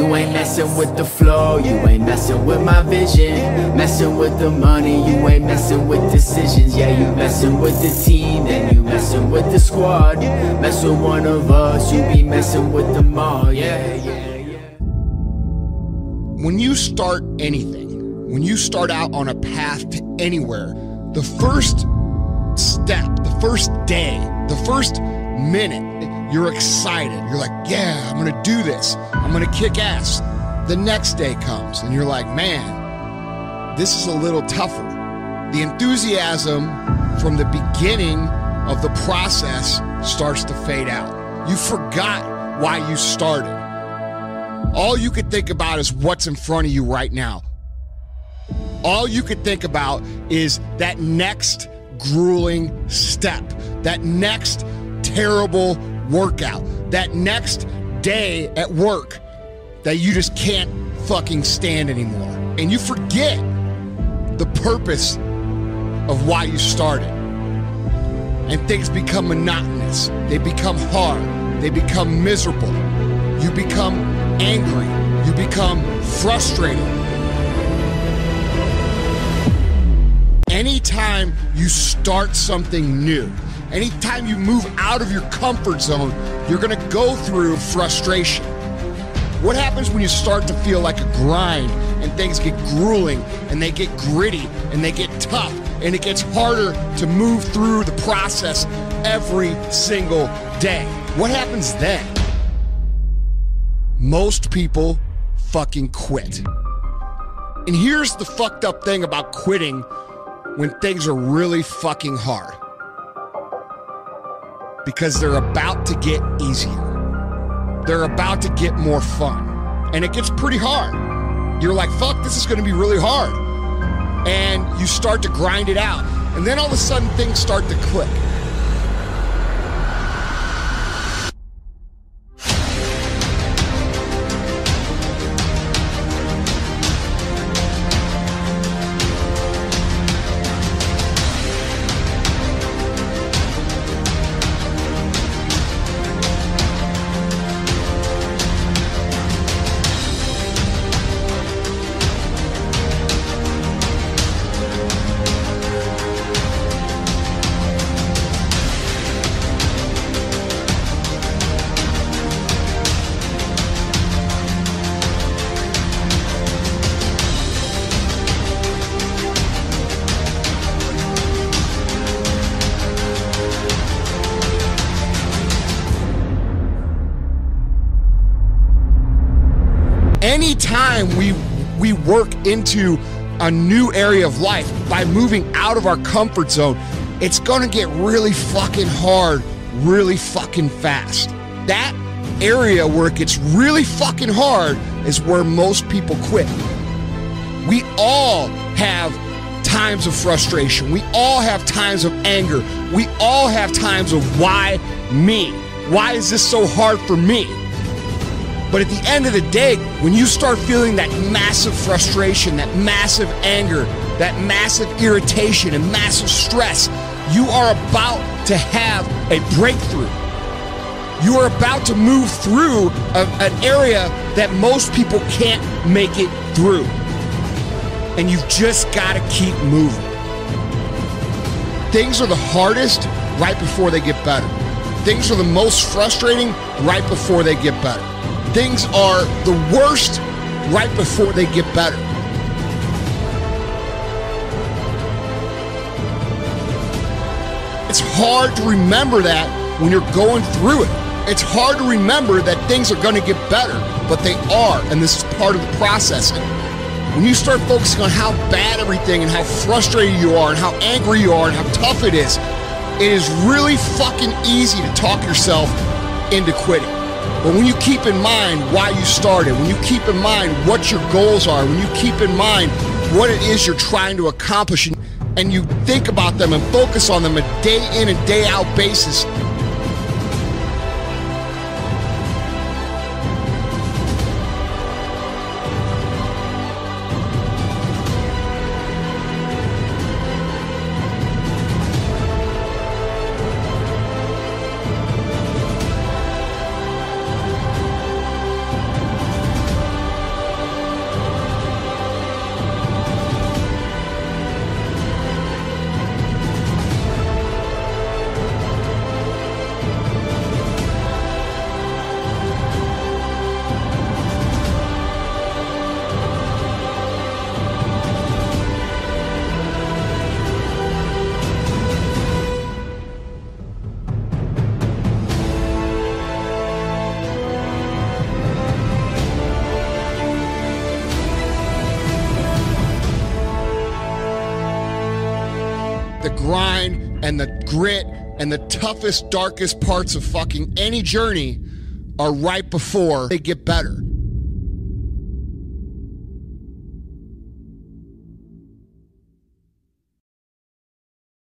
You ain't messing with the flow, you ain't messing with my vision. Messing with the money, you ain't messing with decisions. Yeah, you messing with the team, then you messing with the squad. Mess with one of us, you be messing with them all. Yeah, yeah, yeah. When you start anything, when you start out on a path to anywhere, the first step, the first day, the first minute, you're excited. You're like, yeah, I'm gonna do this. I'm gonna kick ass. The next day comes and you're like, man, this is a little tougher. The enthusiasm from the beginning of the process starts to fade out. You forgot why you started. All you could think about is what's in front of you right now. All you could think about is that next grueling step, that next terrible workout, that next day at work that you just can't fucking stand anymore. And you forget the purpose of why you started. And things become monotonous. They become hard. They become miserable. You become angry. You become frustrated. Anytime you start something new, anytime you move out of your comfort zone, you're gonna go through frustration. What happens when you start to feel like a grind and things get grueling and they get gritty and they get tough and it gets harder to move through the process every single day? What happens then? Most people fucking quit. And here's the fucked up thing about quitting when things are really fucking hard. Because they're about to get easier. They're about to get more fun. And it gets pretty hard. You're like, fuck, this is gonna be really hard. And you start to grind it out. And then all of a sudden things start to click. Anytime we work into a new area of life by moving out of our comfort zone, it's gonna get really fucking hard, really fucking fast. That area where it gets really fucking hard is where most people quit. We all have times of frustration. We all have times of anger. We all have times of why me? Why is this so hard for me? But at the end of the day, when you start feeling that massive frustration, that massive anger, that massive irritation and massive stress, you are about to have a breakthrough. You are about to move through an area that most people can't make it through. And you've just got to keep moving. Things are the hardest right before they get better. Things are the most frustrating right before they get better. Things are the worst right before they get better. It's hard to remember that when you're going through it. It's hard to remember that things are going to get better, but they are, and this is part of the process. When you start focusing on how bad everything and how frustrated you are and how angry you are and how tough it is really fucking easy to talk yourself into quitting. But when you keep in mind why you started, when you keep in mind what your goals are, when you keep in mind what it is you're trying to accomplish, and you think about them and focus on them a day in and day out basis, grind and the grit and the toughest, darkest parts of fucking any journey are right before they get better.